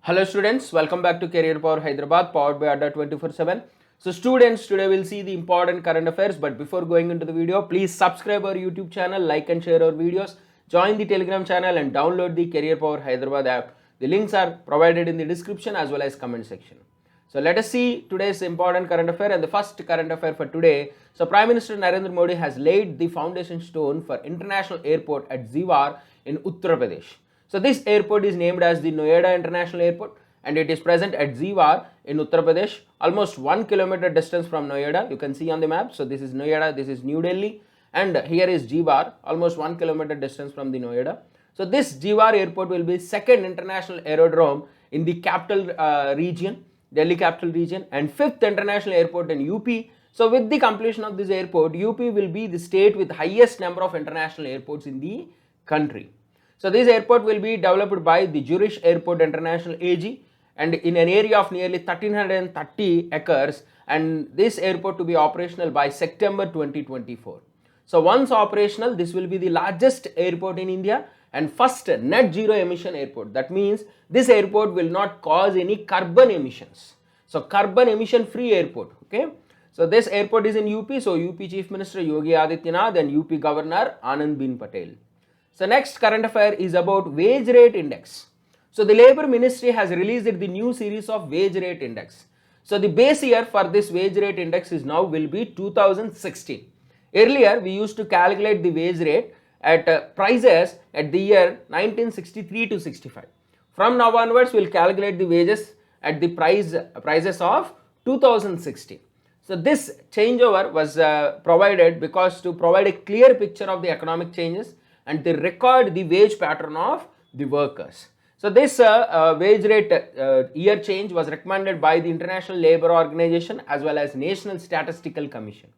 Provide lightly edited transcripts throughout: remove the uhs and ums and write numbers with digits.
Hello students, welcome back to Career Power Hyderabad, powered by Adda 24/7. So students, today we'll see the important current affairs, but before going into the video, please subscribe our YouTube channel, like and share our videos, join the Telegram channel and download the Career Power Hyderabad app. The links are provided in the description as well as comment section. So let us see today's important current affair, and the first current affair for today. So Prime Minister Narendra Modi has laid the foundation stone for international airport at Ziwar in Uttar Pradesh. So this airport is named as the Noida International Airport and it is present at Ziwar in Uttar Pradesh, almost 1 kilometer distance from Noida. You can see on the map. So this is Noida, this is New Delhi, and here is Ziwar, almost 1 kilometer distance from the Noida. So this Ziwar airport will be second international aerodrome in the capital region, Delhi capital region, and fifth international airport in UP. So with the completion of this airport, UP will be the state with highest number of international airports in the country. So this airport will be developed by the Zurich Airport International AG and in an area of nearly 1330 acres, and this airport to be operational by September 2024. So once operational, this will be the largest airport in India and first net zero emission airport. That means this airport will not cause any carbon emissions. So carbon emission free airport, okay. So this airport is in UP. So UP Chief Minister Yogi Adityanath and UP Governor Anandabhen Patel. So next current affair is about wage rate index. So the Labour Ministry has released the new series of wage rate index. So the base year for this wage rate index is now will be 2016. Earlier we used to calculate the wage rate at prices at the year 1963 to 65. From now onwards we will calculate the wages at the prices of 2016. So this changeover was provided because to provide a clear picture of the economic changes and they record the wage pattern of the workers. So this wage rate year change was recommended by the International Labour Organization as well as National Statistical Commission.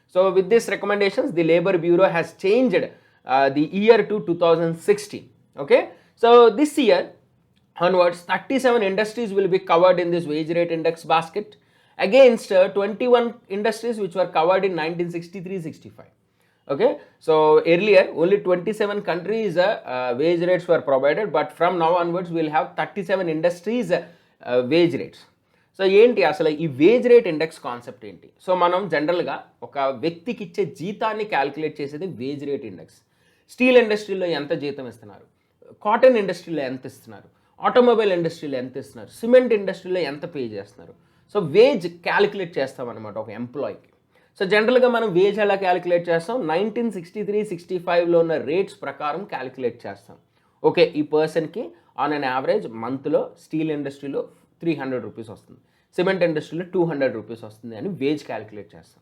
So with these recommendations, the Labour Bureau has changed the year to 2016. Okay. So this year onwards, 37 industries will be covered in this wage rate index basket against 21 industries which were covered in 1963-65. Okay, so earlier only 27 countries wage rates were provided, but from now onwards we will have 37 industries wage rates. So ఏంటి అసలు ఈ veg rate index concept ఏంటి? So మనం జనరల్గా ఒక వ్యక్తికి ఇచ్చే జీతాన్ని క్యాలిక్యులేట్ చేసేది వేజ్ రేట్ ఇండెక్స్. స్టీల్ ఇండస్ట్రీలో ఎంత జీతం ఇస్తున్నారు, కాటన్ ఇండస్ట్రీలో ఎంత ఇస్తున్నారు, ఆటోమొబైల్ ఇండస్ట్రీలో ఎంత ఇస్తున్నారు, సిమెంట్ ఇండస్ట్రీలో ఎంత పే చేస్తున్నారు. సో వేజ్ క్యాలిక్యులేట్ చేస్తాం అనమాట ఒక ఎంప్లాయీకి. సో జనరల్గా మనం వేజ్ ఎలా క్యాలిక్యులేట్ చేస్తాం? 1963-65లో ఉన్న రేట్స్ ప్రకారం క్యాలిక్యులేట్ చేస్తాం. ఓకే, ఈ పర్సన్కి ఆన్ అన్ యావరేజ్ మంత్లో స్టీల్ ఇండస్ట్రీలో 300 రూపీస్ వస్తుంది, సిమెంట్ ఇండస్ట్రీలో 200 రూపీస్ వస్తుంది అని వేజ్ క్యాలిక్యులేట్ చేస్తాం.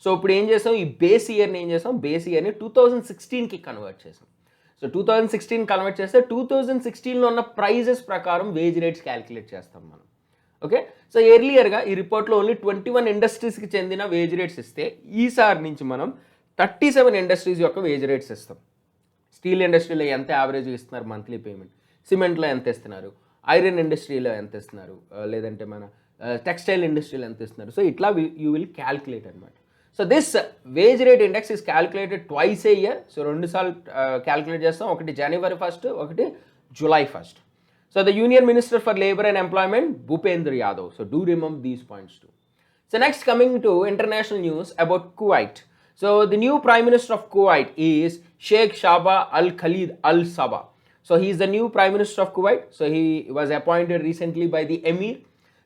సో ఇప్పుడు ఏం చేస్తాం? ఈ బేస్ ఇయర్ని ఏం చేస్తాం? బేస్ ఇయర్ని 2016కి కన్వర్ట్ చేసాం. సో 2016 కన్వర్ట్ చేస్తే 2016లో ఉన్న ప్రైజెస్ ప్రకారం వేజ్ రేట్స్ క్యాలిక్యులేట్ చేస్తాం మనం. ఓకే, సో ఎర్లియర్గా ఈ రిపోర్ట్లో ఓన్లీ 21 ఇండస్ట్రీస్కి చెందిన వేజ్ రేట్స్ ఇస్తే ఈసారి నుంచి మనం 37 ఇండస్ట్రీస్ యొక్క వేజ్ రేట్స్ ఇస్తాం. స్టీల్ ఇండస్ట్రీలో ఎంత యావరేజ్ ఇస్తున్నారు మంత్లీ పేమెంట్, సిమెంట్లో ఎంత ఇస్తున్నారు, ఐరన్ ఇండస్ట్రీలో ఎంత ఇస్తున్నారు, లేదంటే మన టెక్స్టైల్ ఇండస్ట్రీలో ఎంత ఇస్తున్నారు. సో ఇట్లా యూ విల్ క్యాల్కులేట్ అనమాట. So this veg rate index is calculated twice A year. So 2 సార్లు క్యాల్కులేట్ చేస్తాం, ఒకటి January 1st, ఒకటి July 1st. So the Union Minister for Labour and Employment, Bhupendra Yadav. So do remember these points too. So next, coming to international news about Kuwait. So the new Prime Minister of Kuwait is Sheikh Shaba Al Khalid Al Sabah. So he is the new Prime Minister of Kuwait. So he was appointed recently by the Emir.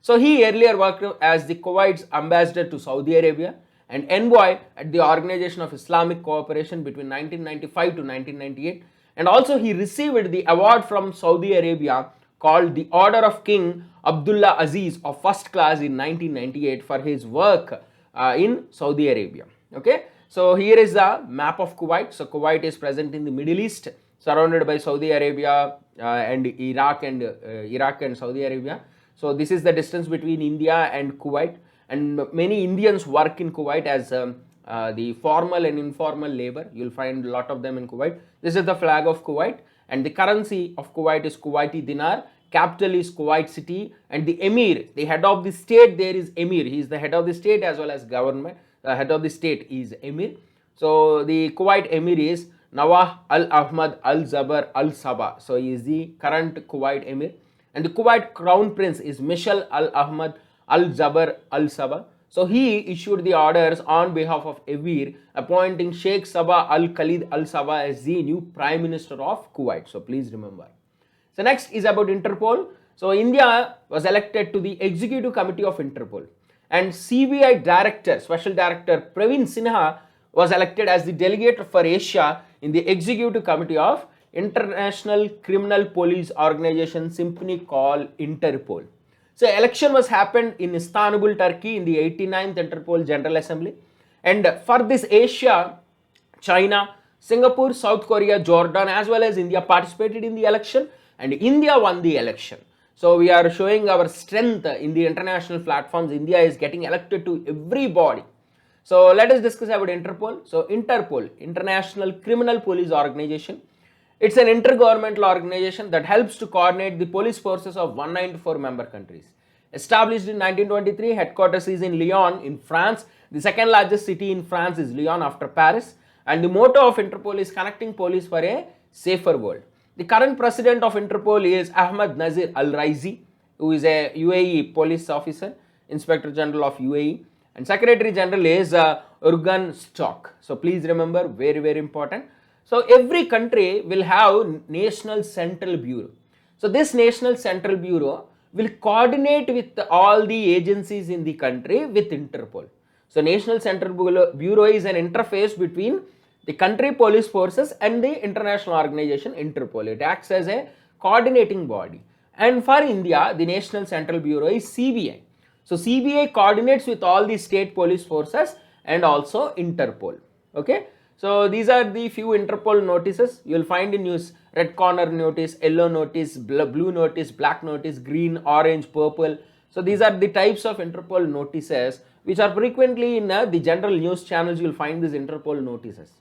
So he earlier worked as the Kuwait's ambassador to Saudi Arabia and envoy at the Organization of Islamic Cooperation between 1995 to 1998. And also he received the award from Saudi Arabia called the Order of King Abdullah Aziz of first class in 1998 for his work in Saudi Arabia. Okay, so here is the map of Kuwait. So Kuwait is present in the Middle East, surrounded by Saudi Arabia and Iraq and Saudi Arabia. So this is the distance between India and Kuwait, and many Indians work in Kuwait as the formal and informal labor. You'll find a lot of them in Kuwait. This is the flag of Kuwait, and the currency of Kuwait is Kuwaiti dinar. Capital is Kuwait City, and the Emir, the head of the state there is Emir. He is the head of the state as well as government. Head of the state is Emir. So the Kuwait Emir is Nawaf Al Ahmad Al Zabar Al Sabah. So he is the current Kuwait Emir. and the Kuwait Crown Prince is Mishal Al Ahmad Al Jaber Al Sabah. So he issued the orders on behalf of Emir, appointing Sheikh Sabah Al Khalid Al Sabah as the new Prime Minister of Kuwait. So please remember. So next is about Interpol. So India was elected to the Executive Committee of Interpol, and CBI Director, Special Director Praveen Sinha was elected as the delegate for Asia in the Executive Committee of International Criminal Police Organization, simply called Interpol. So election was happened in Istanbul, Turkey in the 89th Interpol General Assembly. And for this Asia, China, Singapore, South Korea, Jordan as well as India participated in the election, and India won the election. So we are showing our strength in the international platforms. India is getting elected to everybody. So let us discuss about Interpol. So Interpol, International Criminal Police Organization. It's an intergovernmental organization that helps to coordinate the police forces of 194 member countries. Established in 1923, headquarters is in Lyon in France. The second largest city in France is Lyon after Paris. And the motto of Interpol is connecting police for a safer world. The current president of Interpol is Ahmad Nazir Al Raisi, who is a UAE police officer, Inspector General of UAE. And Secretary General is Urgan Stock. So please remember, very, very important. So every country will have National Central Bureau. So this National Central Bureau will coordinate with all the agencies in the country with Interpol. So National Central Bureau is an interface between the country police forces and the international organization Interpol. It acts as a coordinating body. And for India, the National Central Bureau is CBI. So CBI coordinates with all the state police forces and also Interpol. Okay. So these are the few Interpol notices you will find in news: red corner notice, yellow notice, blue notice, black notice, green, orange, purple. So these are the types of Interpol notices which are frequently in the general news channels. You will find these Interpol notices.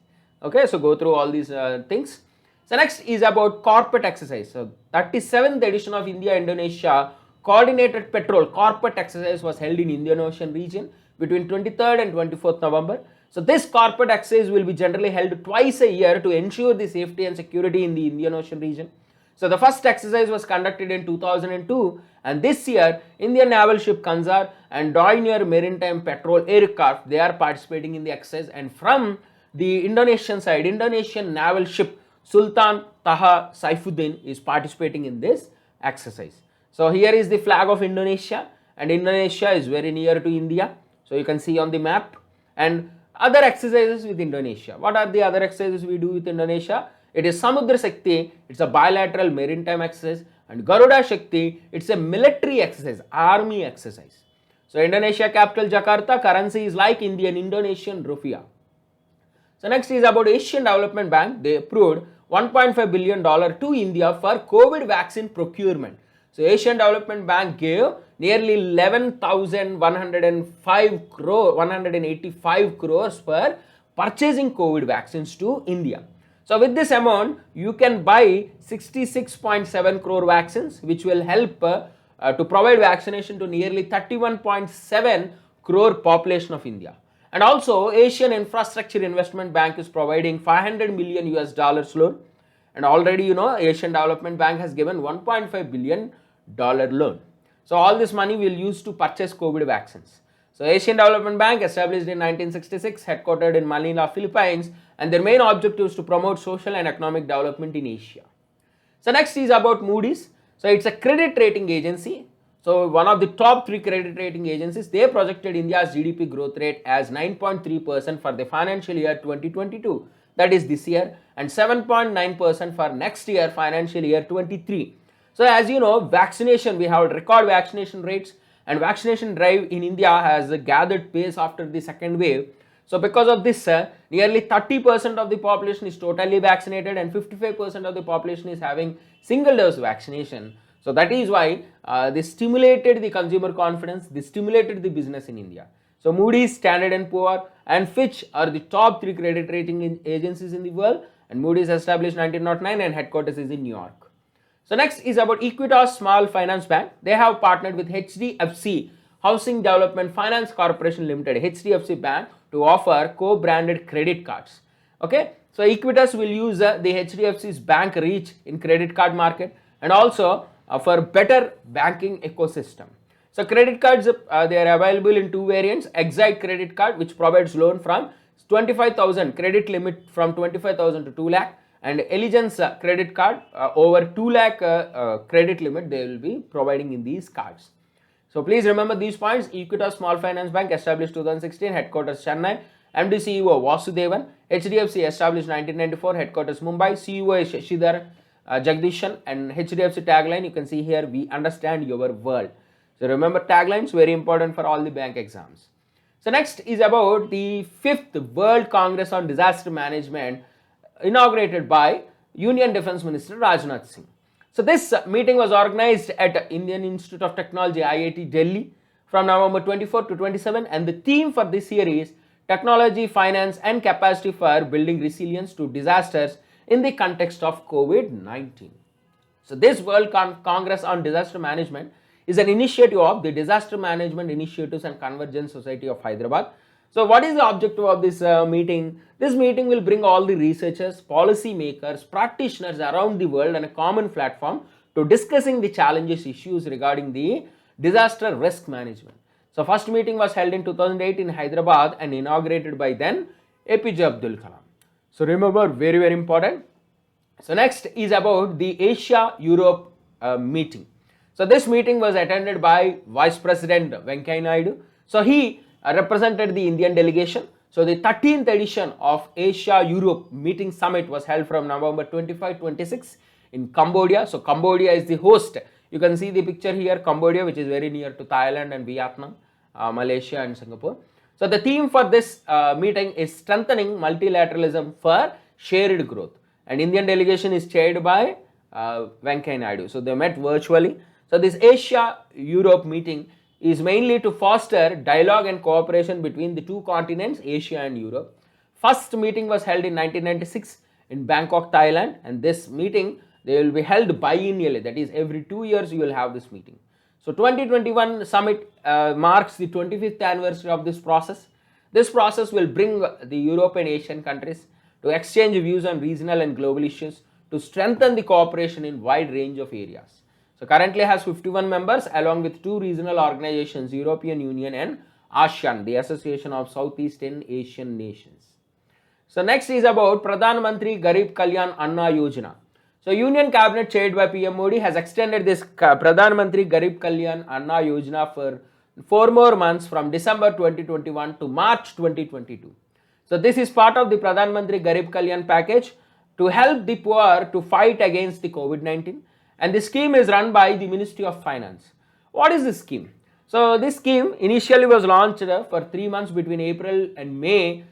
Okay, so go through all these things. So next is about corporate exercise. So 37th edition of India-Indonesia Coordinated Patrol corporate exercise was held in Indian Ocean region between 23rd and 24th November. So this corporate exercise will be generally held twice a year to ensure the safety and security in the Indian Ocean region. So the first exercise was conducted in 2002, and this year Indian naval ship Kanzar and Doinier Maritime Patrol aircraft, they are participating in the exercise. And from the Indonesian side, Indonesian naval ship Sultan Taha Saifuddin is participating in this exercise. So here is the flag of Indonesia, and Indonesia is very near to India. So you can see on the map. And other exercises with Indonesia. What are the other exercises we do with Indonesia? It is Samudra Shakti, it's a bilateral maritime exercise, and Garuda Shakti, it's a military exercise, army exercise. So Indonesia capital Jakarta, currency is like Indian Indonesian rupiah. So next is about Asian Development Bank. They approved $1.5 billion to India for COVID vaccine procurement. So Asian Development Bank gave nearly 11,185 crores for purchasing COVID vaccines to India. So with this amount, you can buy 66.7 crore vaccines, which will help to provide vaccination to nearly 31.7 crore population of India. And also Asian Infrastructure Investment Bank is providing $500 million loan. And already you know Asian Development Bank has given $1.5 billion loan. So all this money will use to purchase COVID vaccines. So Asian Development Bank, established in 1966, headquartered in Manila, Philippines, and their main objective is to promote social and economic development in Asia. So next is about Moody's. So it's a credit rating agency. So one of the top 3 credit rating agencies, they projected India's GDP growth rate as 9.3% for the financial year 2022, that is this year, and 7.9% for next year, financial year 23. So as you know, vaccination, we have record vaccination rates, and vaccination drive in India has gathered pace after the second wave. So because of this, nearly 30% of the population is totally vaccinated and 55% of the population is having single dose vaccination. So that is why this stimulated the consumer confidence, this stimulated the business in India. So Moody's, Standard & Poor's and Fitch are the top 3 credit rating agencies in the world, and Moody's established 1909 and headquarters is in New York. So next is about Equitas Small Finance Bank. They have partnered with HDFC Housing Development Finance Corporation Limited, HDFC Bank, to offer co-branded credit cards. Okay, so Equitas will use the HDFC's bank reach in credit card market, and also for better banking ecosystem. So credit cards, they are available in two variants: Exide credit card, which provides loan from 25,000 credit limit from 25,000 to 2 lakh, and Elegance credit card over 2 lakh credit limit they will be providing in these cards. So please remember these points. Equitas Small Finance Bank established 2016, headquarters Chennai. MD CEO Vasudevan. HDFC established 1994, headquarters Mumbai. CEO is Shashidhar Jagdishan, and HDFC tagline you can see here: we understand your world. So remember taglines, very important for all the bank exams. So next is about the 5th World Congress on Disaster Management, inaugurated by Union Defence Minister Rajnath Singh. So this meeting was organized at Indian Institute of Technology, IIT Delhi, from November 24 to 27, and the theme for this year is Technology, Finance and Capacity for Building Resilience to Disasters in the Context of COVID-19. So this World Congress on Disaster Management is an initiative of the Disaster Management Initiatives and Convergence Society of Hyderabad. So what is the objective of this meeting? This meeting will bring all the researchers, policy makers, practitioners around the world on a common platform to discussing the challenges, issues regarding the disaster risk management. So first meeting was held in 2008 in Hyderabad and inaugurated by then APJ Abdul Kalam. So remember, very, very important. So next is about the Asia-Europe meeting. So this meeting was attended by Vice President Venkaiah Naidu. So he represented the Indian delegation. So the 13th edition of Asia-Europe meeting summit was held from November 25-26 in Cambodia. So Cambodia is the host. You can see the picture here, Cambodia, which is very near to Thailand and Vietnam, Malaysia and Singapore. So the theme for this meeting is strengthening multilateralism for shared growth. And Indian delegation is chaired by Venkaiah Naidu. So they met virtually. So this Asia-Europe meeting is mainly to foster dialogue and cooperation between the two continents, Asia and Europe. First meeting was held in 1996 in Bangkok, Thailand, and this meeting they will be held biennially, that is every 2 years you will have this meeting. So 2021 summit marks the 25th anniversary of this process. This process will bring the European Asian countries to exchange views on regional and global issues to strengthen the cooperation in wide range of areas. So currently has 51 members along with 2 regional organizations, European Union and ASEAN, the Association of Southeast Asian Nations. So next is about Pradhan Mantri Garib Kalyan Anna Yojana. So Union Cabinet chaired by PM Modi has extended this Pradhan Mantri Garib Kalyan Anna Yojana for 4 more months from December 2021 to March 2022. So this is part of the Pradhan Mantri Garib Kalyan package to help the poor to fight against the COVID-19. And this scheme is run by the Ministry of Finance. What is this scheme? So this scheme initially was launched for 3 months between April, May,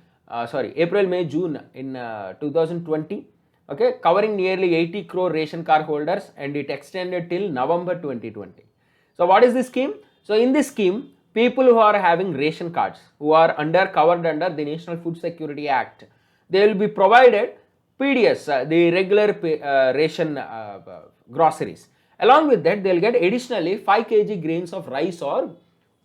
June in 2020. Okay, covering nearly 80 crore ration card holders, and it extended till November 2020. So what is this scheme? So in this scheme, people who are having ration cards, who are covered under the National Food Security Act, they will be provided PDS, the regular ration groceries. Along with that, they will get additionally 5 kg grains of rice or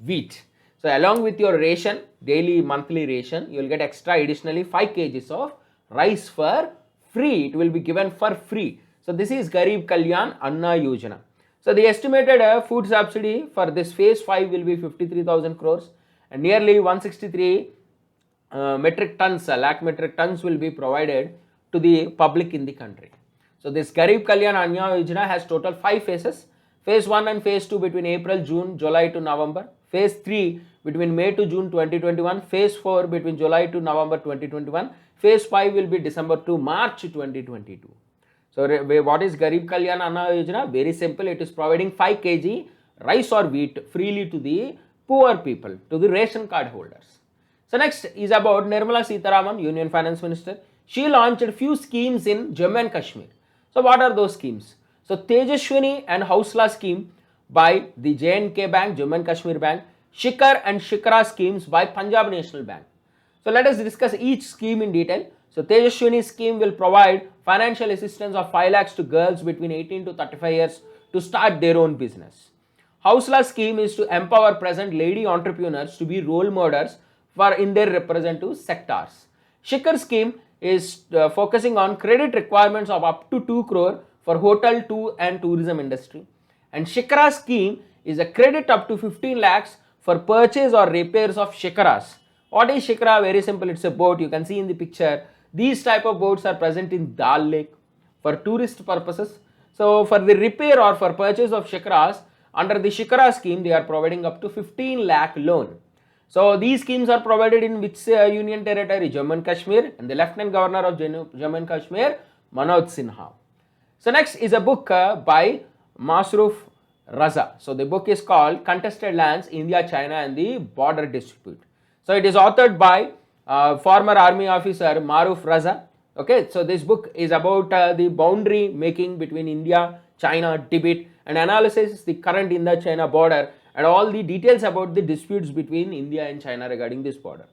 wheat. So along with your ration, daily monthly ration, you will get extra additionally 5 kgs of rice for free. It will be given for free. So this is Garib Kalyan Anna Yojana. So the estimated food subsidy for this phase 5 will be 53,000 crores, and nearly 163 lakh metric tons will be provided to the public in the country. So this Garib Kalyan Anna Yojana has total 5 phases. Phase 1 and phase 2 between April, June, July to November. Phase 3 between May to June 2021. Phase 4 between July to November 2021. Phase 5 will be December to March 2022. So what is Garib Kalyan Anna Yojana? Very simple. It is providing 5 kg rice or wheat freely to the poor people, to the ration card holders. So next is about Nirmala Sitharaman, Union Finance Minister. She launched a few schemes in Jammu and Kashmir. So what are those schemes? So Tejashwini and Hausla scheme by the J&K Bank, Jammu and Kashmir Bank. Shikhar and Shikara schemes by Punjab National Bank. So let us discuss each scheme in detail. So Tejashwini scheme will provide financial assistance of 5 lakhs to girls between 18 to 35 years to start their own business. Hausla scheme is to empower present lady entrepreneurs to be role models for in their representative sectors. Shikhar scheme is focusing on credit requirements of up to 2 crore for hotel, tour and tourism industry. And Shikara scheme is a credit up to 15 lakhs for purchase or repairs of shikaras. What is shikara? Very simple, it's a boat. You can see in the picture. These type of boats are present in Dal Lake for tourist purposes. So for the repair or for purchase of shikaras, under the Shikara scheme, they are providing up to 15 lakh loan. So these schemes are provided in which union territory? Jammu and Kashmir, and the Lieutenant Governor of Jammu and Kashmir, Manoj Sinha. So next is a book by Masruf Raza. So the book is called Contested Lands, India, China and the Border Dispute. So it is authored by former army officer Maruf Raza. Okay, so this book is about the boundary making between India, China, Tibet, and analyzes the current India-China border and all the details about the disputes between India and China regarding this border.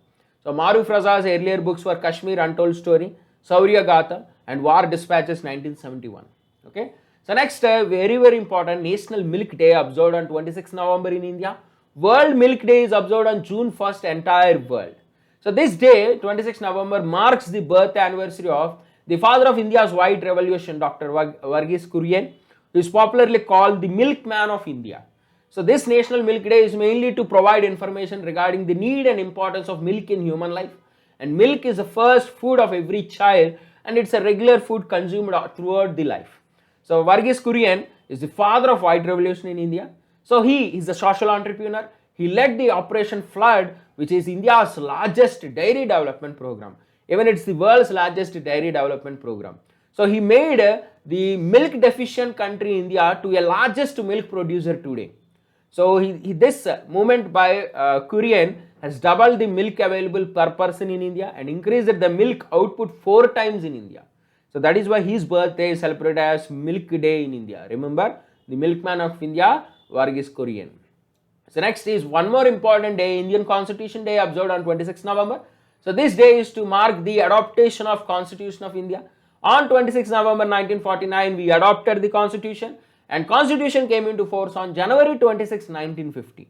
So Maruf Raza's earlier books were Kashmir Untold Story, Saurya Gatha, and War Dispatches 1971. Okay. So next, very important, National Milk Day observed on 26 November in India. World Milk Day is observed on June 1st, entire world. So this day, 26 November, marks the birth anniversary of the father of India's White Revolution, Dr. Varghese Kurian, who is popularly called the milkman of India. So this National Milk Day is mainly to provide information regarding the need and importance of milk in human life. And milk is the first food of every child, and it's a regular food consumed throughout the life. So Varghese Kurian is the father of White Revolution in India. So he is a social entrepreneur. He led the Operation Flood, which is India's largest dairy development program. Even it's the world's largest dairy development program. So he made the milk deficient country India to a largest milk producer today. So this movement by Kurian has doubled the milk available per person in India and increased the milk output 4 times in India. So that is why his birthday is celebrated as Milk Day in India. Remember, the milkman of India, Varghese Kurian. So next is one more important day, Indian Constitution Day, observed on 26 November. So this day is to mark the adoption of Constitution of India. On 26 November 1949, we adopted the Constitution, and Constitution came into force on January 26, 1950.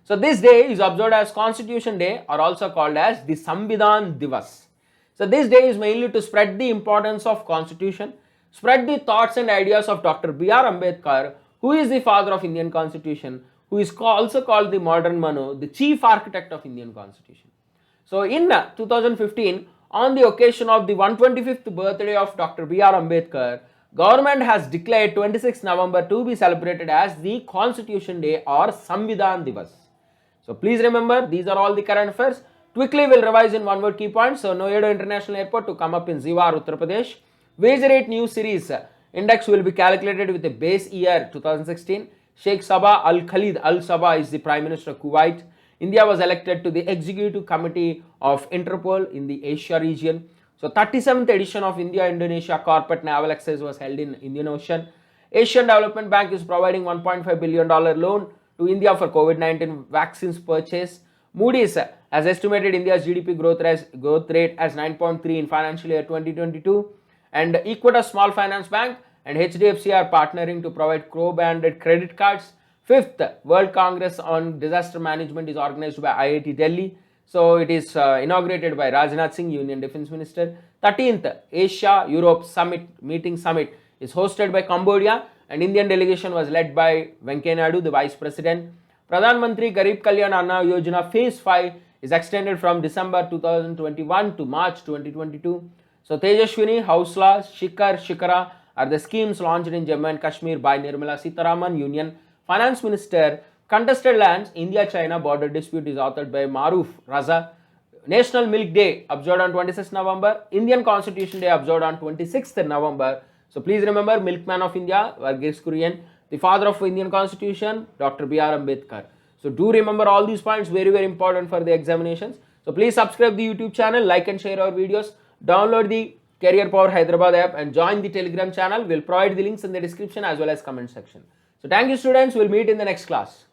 So this day is observed as Constitution Day, or also called as the Samvidhan Divas. So this day is mainly to spread the importance of Constitution, spread the thoughts and ideas of Dr. B.R. Ambedkar, who is the father of Indian Constitution, who is also called the modern Manu, the chief architect of Indian Constitution. So in 2015, on the occasion of the 125th birthday of Dr. B.R. Ambedkar, government has declared 26 November to be celebrated as the Constitution Day or Samvidhan Divas. So please remember, these are all the current affairs. Quickly we'll revise in one word key points. So Noida International Airport to come up in Ziwar, Uttar Pradesh. Wage rate new series index will be calculated with the base year 2016. Sheikh Sabah Al Khalid Al Sabah is the Prime Minister of Kuwait. India was elected to the Executive Committee of Interpol in the Asia region. So 37th edition of India-Indonesia Corporate Naval Exercise was held in Indian Ocean. Asian Development Bank is providing $1.5 billion loan to India for COVID-19 vaccines purchase. Moody's has estimated India's GDP growth rate as 9.3 in financial year 2022. And Equitas Small Finance Bank and HDFC are partnering to provide co-branded credit cards. 5th World Congress on Disaster Management is organized by IIT Delhi. So it is inaugurated by Rajnath Singh, Union Defence Minister. 13th Asia-Europe Meeting Summit is hosted by Cambodia, and Indian delegation was led by Venkaiah Naidu, the Vice President. Pradhan Mantri Garib Kalyan Anna Yojana Phase 5 is extended from December 2021 to March 2022. So Tejashwini, Hausla, Shikara are the schemes launched in Jammu and Kashmir by Nirmala Sitharaman, Union Finance Minister. Contested Lands, India-China Border Dispute is authored by Maruf Raza. National Milk Day observed on 26th November. Indian Constitution Day observed on 26th November. So please remember, Milkman of India, Varghese Kurian, the father of Indian Constitution, Dr. B.R. Ambedkar. So do remember all these points, very important for the examinations. So please subscribe the YouTube channel, like and share our videos, download the Career Power Hyderabad app and join the Telegram channel. We'll provide the links in the description as well as comment section. So thank you students, we'll meet in the next class.